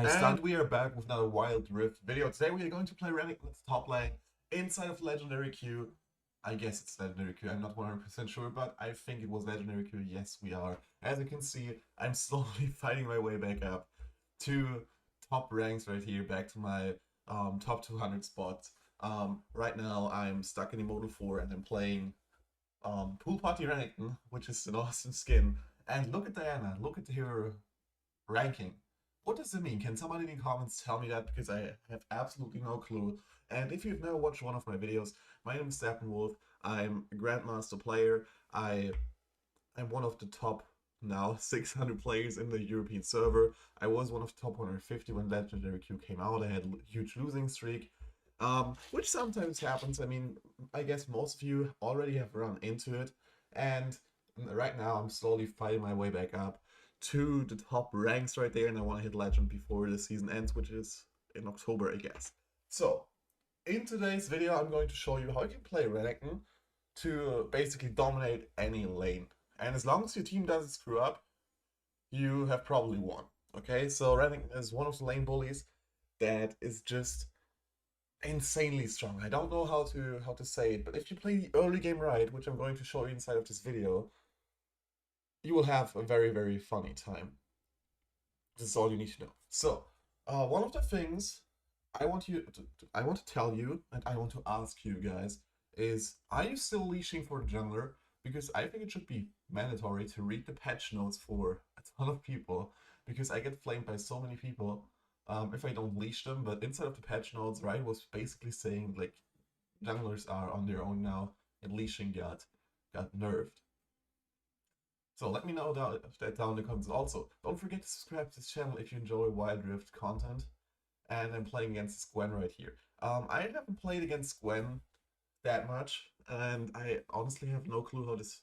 And we are back with another Wild Rift video. Today we are going to play Renekton's top lane inside of Legendary Queue. I guess it's Legendary Queue, I'm not 100% sure, but I think it was Legendary Queue. Yes, we are. As you can see, I'm slowly fighting my way back up to top ranks right here, back to my top 200 spot. Right now I'm stuck in Immortal 4 and I'm playing Pool Party Renekton, which is an awesome skin. And look at Diana, look at her ranking. What does it mean? Can somebody in the comments tell me that? Because I have absolutely no clue. And if you've never watched one of my videos, my name is Wolf. I'm a Grandmaster player. I'm one of the top now 600 players in the European server. I was one of the top 150 when Legendary Queue came out. I had a huge losing streak, which sometimes happens. I mean, I guess most of you already have run into it. And right now I'm slowly fighting my way back up to the top ranks right there, and I want to hit Legend before the season ends, which is in October, I guess. So, in today's video, I'm going to show you how you can play Renekton to basically dominate any lane. And as long as your team doesn't screw up, you have probably won. Okay, so Renekton is one of the lane bullies that is just insanely strong. I don't know how to say it, but if you play the early game right, which I'm going to show you inside of this video, you will have a very, very funny time. This is all you need to know. So, one of the things I want to tell you, and I want to ask you guys, is are you still leashing for the jungler? Because I think it should be mandatory to read the patch notes for a ton of people, because I get flamed by so many people if I don't leash them. But inside of the patch notes, Riot was basically saying like junglers are on their own now, and leashing got nerfed. So let me know that down in the comments. Also, don't forget to subscribe to this channel if you enjoy Wild Rift content. And I'm playing against Gwen right here. I haven't played against Gwen that much, and I honestly have no clue how this...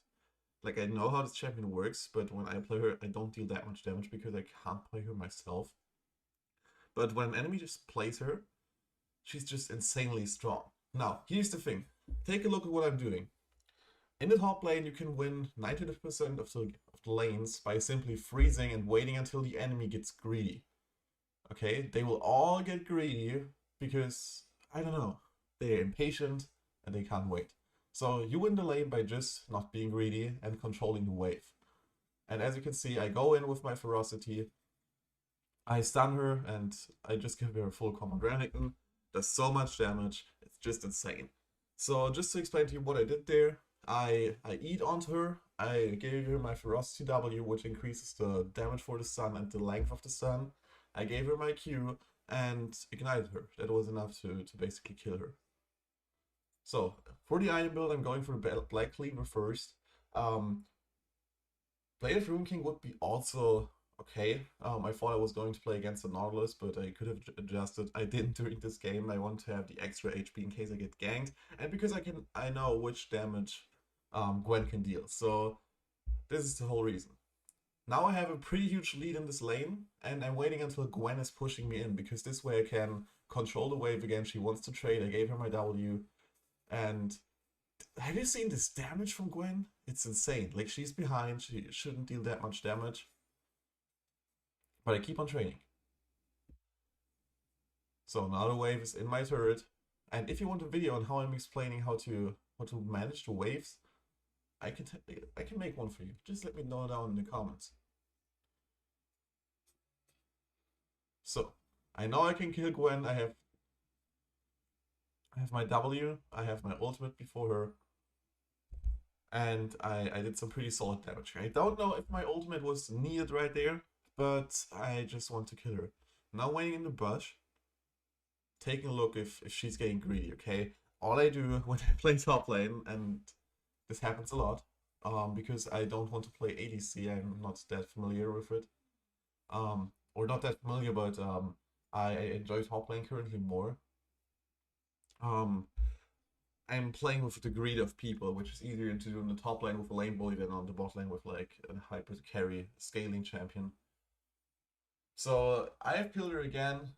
Like, I know how this champion works, but when I play her, I don't deal that much damage because I can't play her myself. But when an enemy just plays her, she's just insanely strong. Now, here's the thing. Take a look at what I'm doing. In the top lane, you can win 90% of the lanes by simply freezing and waiting until the enemy gets greedy. Okay, they will all get greedy because, I don't know, they're impatient and they can't wait. So you win the lane by just not being greedy and controlling the wave. And as you can see, I go in with my ferocity, I stun her, and I just give her a full combo. Renekton does so much damage, it's just insane. So just to explain to you what I did there, I eat onto her, I gave her my Ferocity W, which increases the damage for the stun and the length of the stun. I gave her my Q and ignited her. That was enough to basically kill her. So, for the item build, I'm going for the Black Cleaver first. Bladed Rune King would be also okay. I thought I was going to play against the Nautilus, but I could have adjusted. I didn't during this game. I want to have the extra HP in case I get ganked, and because I know which damage Gwen can deal. So this is the whole reason. Now I have a pretty huge lead in this lane, and I'm waiting until Gwen is pushing me in, because this way I can control the wave again. She wants to trade. I gave her my W, and have you seen this damage from Gwen? It's insane. Like, she's behind, she shouldn't deal that much damage, but I keep on trading. So now the wave is in my turret, and if you want a video on how I'm explaining how to manage the waves, I can make one for you. Just let me know down in the comments. So I know I can kill Gwen. I have my W. I have my ultimate before her, and I did some pretty solid damage. I don't know if my ultimate was needed right there, but I just want to kill her. Now waiting in the bush, taking a look if she's getting greedy. Okay, all I do when I play top lane, and this happens a lot, because I don't want to play ADC. I'm not that familiar with it, or not that familiar, but I enjoy top lane currently more. I'm playing with the greed of people, which is easier to do in the top lane with a lane bully than on the bot lane with like a hyper carry scaling champion. So I have killed her again,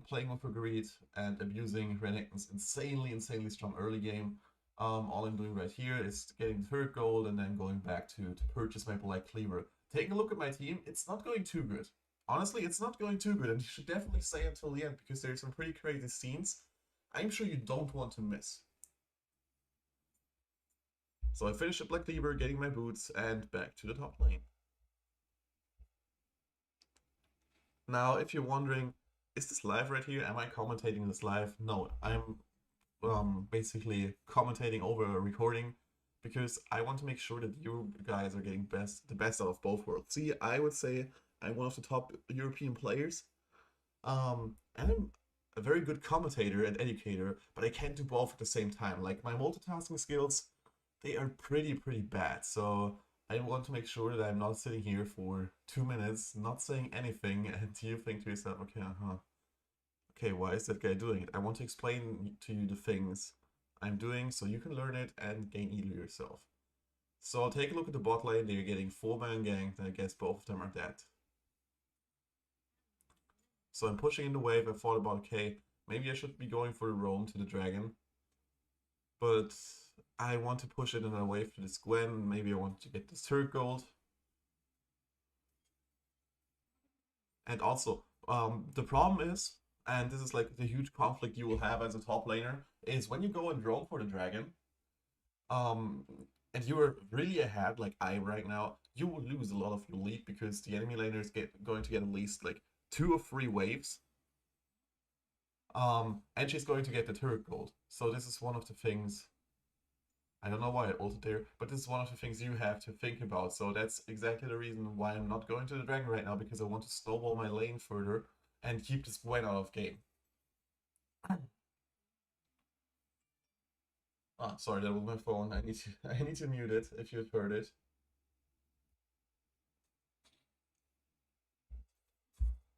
playing with her greed and abusing Renekton's insanely strong early game. All I'm doing right here is getting the third gold and then going back to purchase my Black Cleaver. Taking a look at my team, it's not going too good. honestly, it's not going too good, and you should definitely stay until the end because there's some pretty crazy scenes I'm sure you don't want to miss. So I finished up Black Cleaver, getting my boots, and back to the top lane. Now, if you're wondering, is this live right here? Am I commentating this live? No, I'm basically commentating over a recording because I want to make sure that you guys are getting the best out of both worlds. See, I would say I'm one of the top European players, and I'm a very good commentator and educator, but I can't do both at the same time. Like my multitasking skills, they are pretty bad. So I want to make sure that I'm not sitting here for 2 minutes, not saying anything, and you think to yourself, okay, okay, why is that guy doing it? I want to explain to you the things I'm doing so you can learn it and gain either yourself. So take a look at the bot lane. They're getting 4-man ganked, and I guess both of them are dead. So I'm pushing in the wave. I thought about, okay, maybe I should be going for the roam to the dragon. But I want to push it in a wave to this Gwen. Maybe I want to get this third gold. And also, the problem is, and this is like the huge conflict you will have as a top laner, is when you go and roam for the dragon, and you are really ahead, like I am right now, you will lose a lot of your lead because the enemy laner is going to get at least like 2 or 3 waves. And she's going to get the turret gold. So this is one of the things, I don't know why I ulted there, but this is one of the things you have to think about. So that's exactly the reason why I'm not going to the dragon right now, because I want to snowball my lane further and keep this Gwen out of game. Ah, sorry, that was my phone. I need to mute it if you've heard it.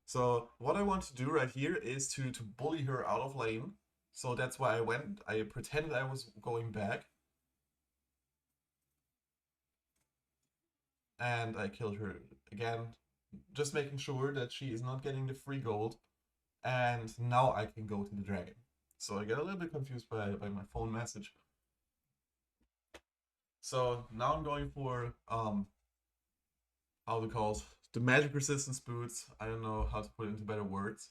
So what I want to do right here is to bully her out of lane. So that's why I pretended I was going back. And I killed her again, just making sure that she is not getting the free gold. And now I can go to the dragon. So I get a little bit confused by my phone message. So now I'm going for how to call it, the magic resistance boots. I don't know how to put it into better words.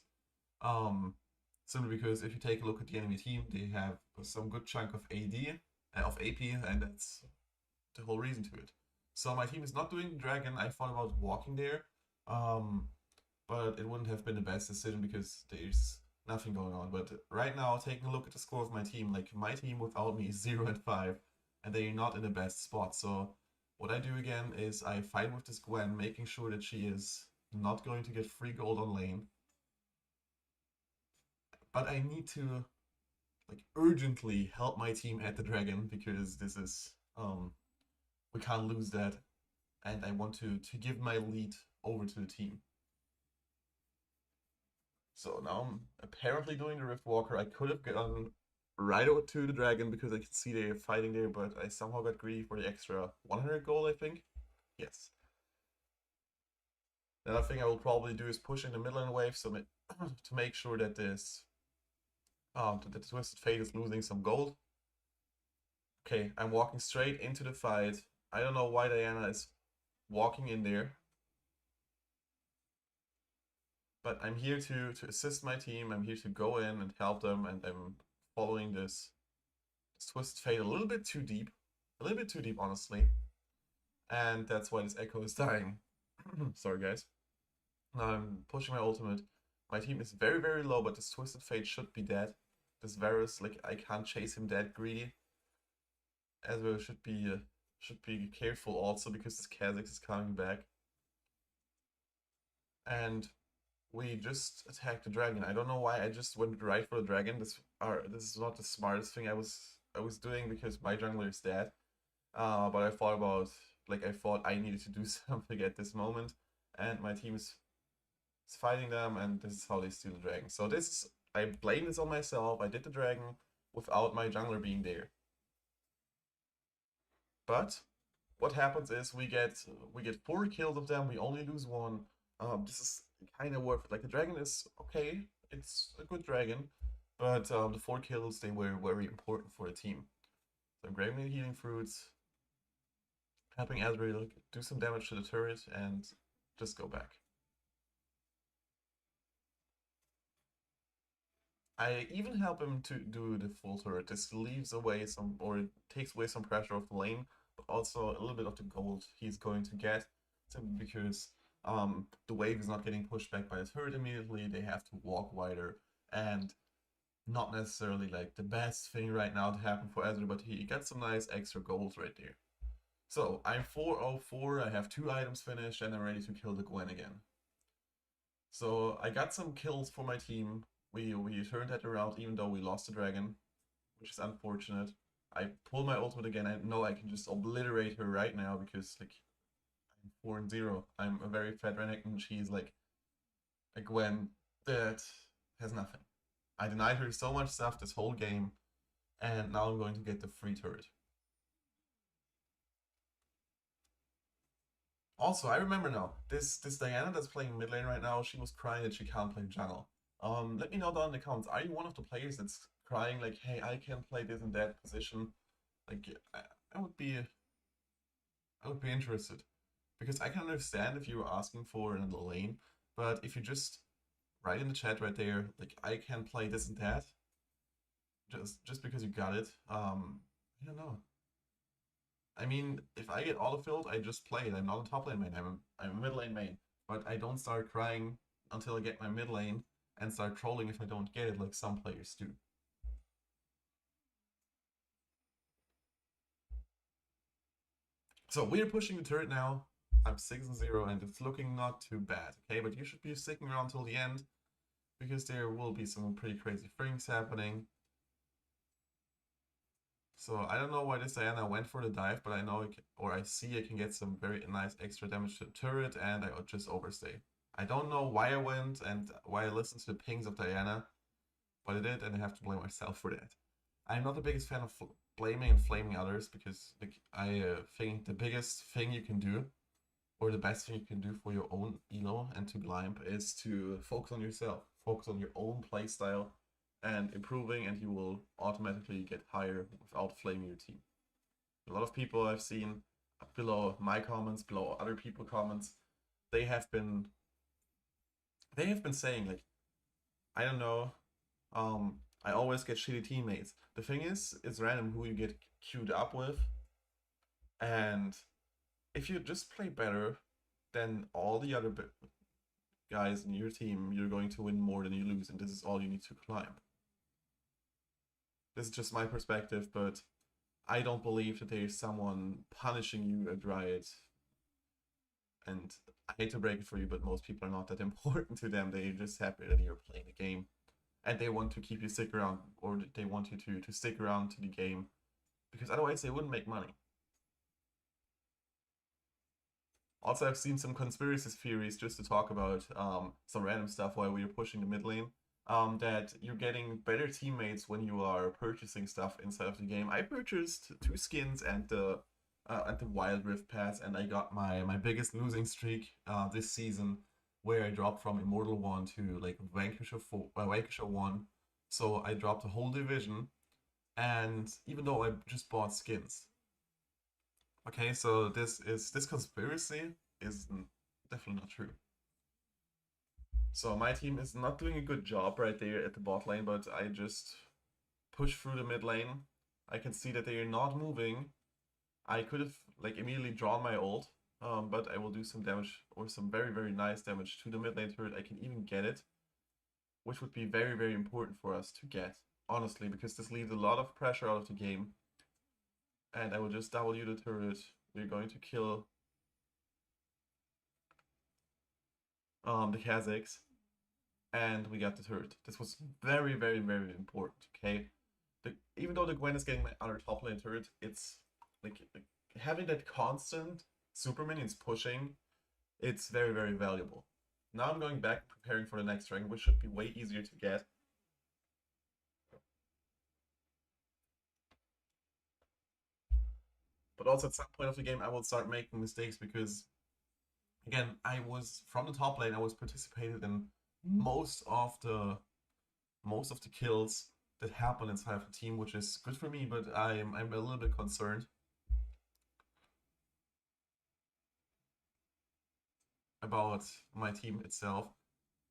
Simply because if you take a look at the enemy team, they have some good chunk of AD, of AP, and that's the whole reason to it. So my team is not doing dragon. I thought about walking there, but it wouldn't have been the best decision because there's nothing going on. But right now, taking a look at the score of my team, like my team without me is 0-5, and they're not in the best spot. So what I do again is I fight with this Gwen, making sure that she is not going to get free gold on lane. But I need to like urgently help my team at the dragon because this is we can't lose that, and I want to give my lead over to the team. So now I'm apparently doing the Rift Walker. I could have gone right over to the dragon because I can see they're fighting there, but I somehow got greedy for the extra 100 gold, I think. Yes. Another thing I will probably do is push in the middle lane wave so to make sure that this that the Twisted Fate is losing some gold. Okay, I'm walking straight into the fight. I don't know why Diana is walking in there, but I'm here to assist my team. I'm here to go in and help them, and I'm following this Twisted Fate a little bit too deep. A little bit too deep, honestly. And that's why this Echo is dying. Sorry, guys. Now I'm pushing my ultimate. My team is very low, but this Twisted Fate should be dead. This Varus, like, I can't chase him that greedy. As well should be careful also because this Kha'Zix is coming back. And we just attacked the dragon. I don't know why I just went right for the dragon. This is not the smartest thing I was doing because my jungler is dead. But I thought about, like, I thought I needed to do something at this moment, and my team is fighting them, and this is how they steal the dragon. So this is, I blame this on myself. I did the dragon without my jungler being there. But what happens is we get 4 kills of them. We only lose 1. This is kind of worth it. Like the dragon is okay. It's a good dragon, but the 4 kills, they were very important for the team. So I'm grabbing the healing fruits, helping Azrael do some damage to the turret, and just go back. I even help him to do the full turret. This leaves away some, or it takes away some pressure off the lane, but also a little bit of the gold he's going to get, simply because the wave is not getting pushed back by the turret immediately. They have to walk wider, and not necessarily like the best thing right now to happen for Ezreal, but he gets some nice extra gold right there. So I'm 404, I have 2 items finished, and I'm ready to kill the Gwen again. So I got some kills for my team. We turned that around even though we lost the dragon, which is unfortunate. I pulled my ultimate again. I know I can just obliterate her right now because like I'm 4-0. I'm a very fat Renekton. She's like a Gwen that has nothing. I denied her so much stuff this whole game, and now I'm going to get the free turret. Also, I remember now, this Diana that's playing mid lane right now, she was crying that she can't play jungle. Let me know down in the comments, are you one of the players that's crying like, hey, I can't play this and that position? Like, I would be interested. Because I can understand if you were asking for another lane, but if you just write in the chat right there, like, I can play this and that, just because you got it, I don't know. I mean, if I get auto-filled, I just play it. I'm not a top lane main, I'm a mid lane main. But I don't start crying until I get my mid lane and start trolling if I don't get it like some players do. So we're pushing the turret now. I'm 6-0 and it's looking not too bad, okay? But you should be sticking around till the end because there will be some pretty crazy things happening. So I don't know why this Diana went for the dive, but I know I see I can get some very nice extra damage to the turret, and I just overstay. I don't know why I went and why I listened to the pings of Diana, but I did, and I have to blame myself for that. I'm not the biggest fan of blaming and flaming others because like, I think the biggest thing you can do, or the best thing you can do for your own elo and to climb, is to focus on yourself, focus on your own playstyle and improving, and you will automatically get higher without flaming your team. A lot of people I've seen below my comments, below other people's comments, they have been saying like, I don't know, I always get shitty teammates. The thing is, it's random who you get queued up with, and if you just play better than all the other guys in your team, you're going to win more than you lose, and this is all you need to climb. This is just my perspective, but I don't believe that there's someone punishing you at Riot. And I hate to break it for you, but most people are not that important to them. They're just happy that you're playing the game. And they want to keep you stick around, or they want you to stick around to the game. Because otherwise they wouldn't make money. Also, I've seen some conspiracy theories, just to talk about some random stuff while we were pushing the mid lane. That you're getting better teammates when you are purchasing stuff inside of the game. I purchased 2 skins and the Wild Rift pass, and I got my biggest losing streak this season, where I dropped from Immortal 1 to like Vanquisher 1. So I dropped a whole division, and even though I just bought skins. Okay, so this conspiracy is definitely not true. So my team is not doing a good job right there at the bot lane, but I just push through the mid lane. I can see that they are not moving. I could have like immediately drawn my ult, but I will do some damage, or some very, very nice damage to the mid lane turret. I can even get it, which would be very, very important for us to get, honestly, because this leaves a lot of pressure out of the game. And I will just W the turret. We're going to kill the Kazakhs, and we got the turret. This was very, very, very important, okay? Even though the Gwen is getting my other top lane turret, it's like having that constant super minions pushing, it's very, very valuable. Now I'm going back preparing for the next rank, which should be way easier to get. But also at some point of the game I will start making mistakes because, again, I was from the top lane, I was participated in most of the kills that happen inside of the team, which is good for me, but I'm a little bit concerned about my team itself.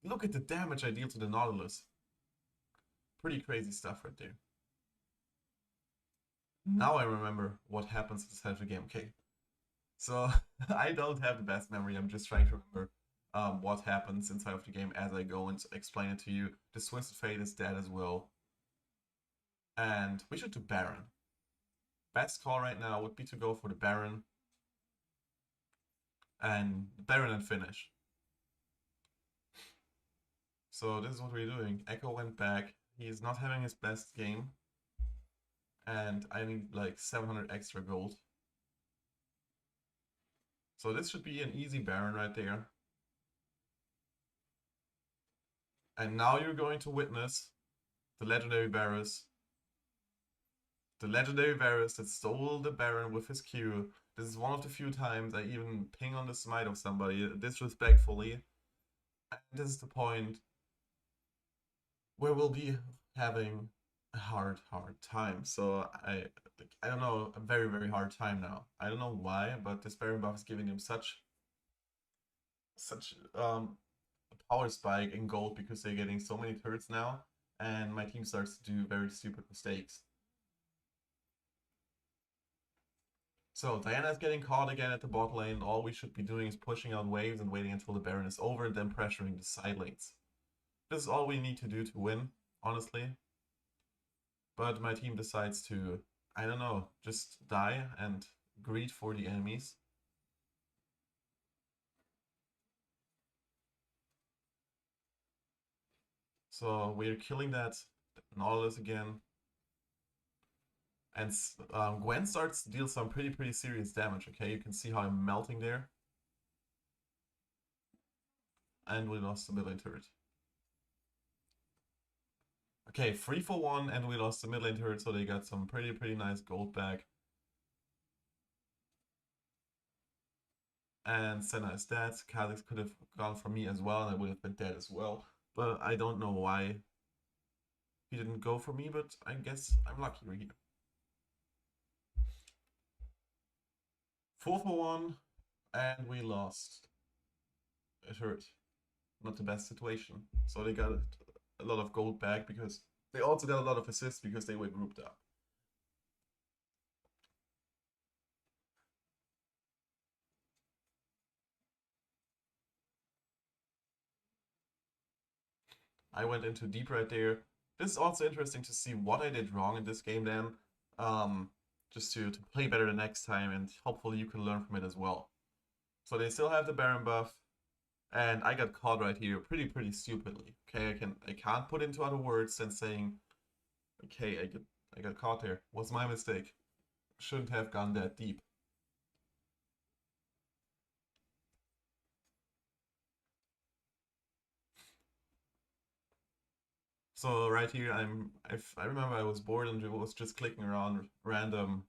Look at the damage I deal to the Nautilus. Pretty crazy stuff right there. Now I remember what happens at the start of the game. Okay, so I don't have the best memory. I'm just trying to remember what happens inside of the game as I go and explain it to you. The Twisted Fate is dead as well. And we should do Baron. Best call right now would be to go for the Baron. And Baron and finish. So this is what we're doing. Echo went back. He's not having his best game. And I need like 700 extra gold. So this should be an easy Baron right there. And now you're going to witness the legendary Varus. The legendary Varus that stole the Baron with his Q. This is one of the few times I even ping on the smite of somebody disrespectfully. And this is the point where we'll be having a hard time. So I don't know, a very hard time now. I don't know why, but this Baron buff is giving him such power spike in gold because they're getting so many turrets now, and my team starts to do very stupid mistakes. So Diana is getting caught again at the bot lane. All we should be doing is pushing out waves and waiting until the Baron is over and then pressuring the side lanes. This is all we need to do to win, honestly. But my team decides to, I don't know, just die and greed for the enemies. So we're killing that Nautilus again. And Gwen starts to deal some pretty serious damage, okay? You can see how I'm melting there. And we lost the mid lane turret. Okay, 3 for 1, and we lost the mid lane turret, so they got some pretty nice gold back. And Senna is dead. Kha'Zix could have gone for me as well, and I would have been dead as well. But I don't know why he didn't go for me, but I guess I'm lucky here. 4 for 1, and we lost a turret. Not the best situation. So they got a lot of gold back because they also got a lot of assists because they were grouped up. I went into deep right there. This is also interesting to see what I did wrong in this game then. Just to play better the next time, and hopefully you can learn from it as well. So they still have the Baron buff, and I got caught right here pretty stupidly. Okay, I can't put into other words than saying, okay, I got caught there. Was my mistake. Shouldn't have gone that deep. So right here, I remember I was bored and was just clicking around random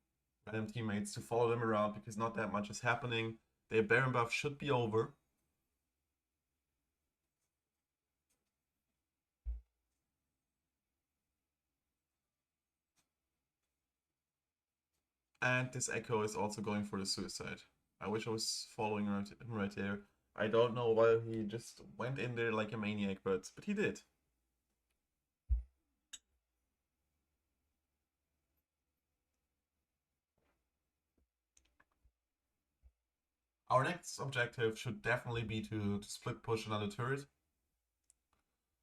teammates to follow them around because not that much is happening. Their Baron buff should be over. And this Echo is also going for the suicide. I wish I was following him right there. I don't know why he just went in there like a maniac, but he did. Our next objective should definitely be to split push another turret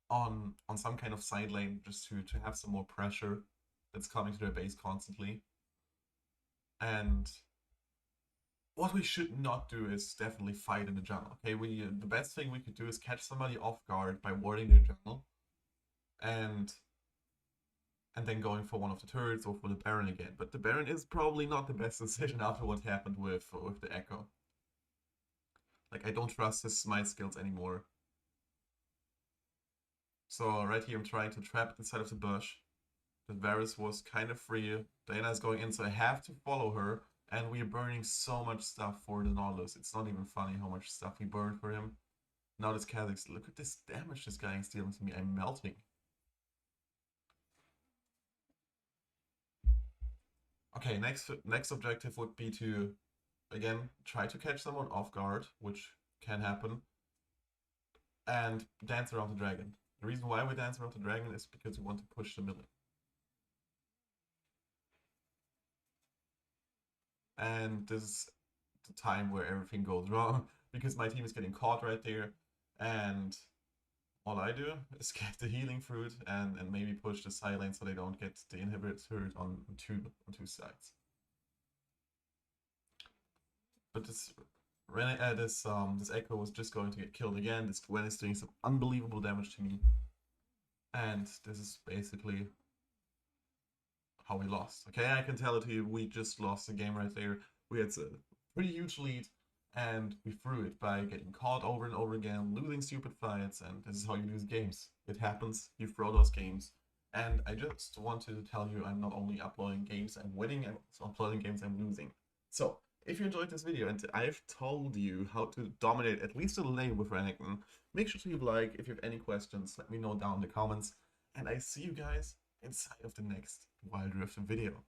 on some kind of side lane, just to have some more pressure that's coming to their base constantly. And what we should not do is definitely fight in the jungle. Okay, the best thing we could do is catch somebody off guard by warding their jungle, and then going for one of the turrets or for the Baron again. But the Baron is probably not the best decision after what happened with the Echo. Like, I don't trust his smite skills anymore. So right here I'm trying to trap it inside of the bush. The Varus was kind of free. Diana is going in, so I have to follow her. And we are burning so much stuff for the Nautilus. It's not even funny how much stuff we burned for him. Now this Kha'Zix, look at this damage this guy is dealing to me. I'm melting. Okay, next objective would be to, again, try to catch someone off guard, which can happen, and dance around the dragon. The reason why we dance around the dragon is because we want to push the middle. And this is the time where everything goes wrong because my team is getting caught right there, and all I do is get the healing fruit and maybe push the side lane so they don't get the inhibitor turret on two sides. But this Echo was just going to get killed again. This Gwen is doing some unbelievable damage to me, and this is basically how we lost. Okay, I can tell it to you, we just lost the game right there. We had a pretty huge lead, and we threw it by getting caught over and over again, losing stupid fights, and this is how you lose games. It happens, you throw those games. And I just want to tell you, I'm not only uploading games I'm winning, I'm also uploading games I'm losing. So, if you enjoyed this video and I've told you how to dominate at least a lane with Renekton, make sure to leave a like. If you have any questions, let me know down in the comments. And I see you guys inside of the next Wild Rift video.